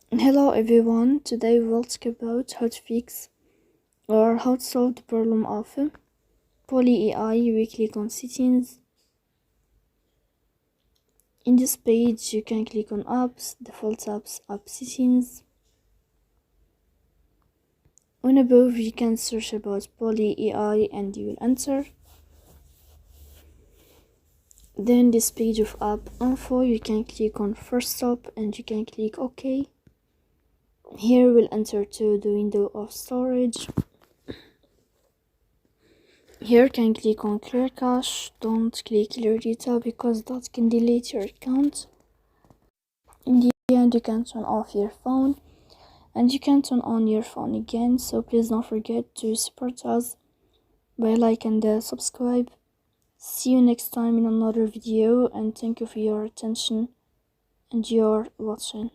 Hello everyone, today we'll talk about how to fix or how to solve the problem of Poly.Ai. We click on settings. In this page you can click on apps, default apps, app settings. On above you can search about Poly.Ai and you will enter. Then this page of app info, you can click on first stop and you can click OK. Here we'll enter to the window of storage. Here can click on clear cache. Don't click clear data because that can delete your account. In the end you can turn off your phone and you can turn on your phone again, so please don't forget to support us by like and subscribe. See you next time in another video, and thank you for your attention and your watching.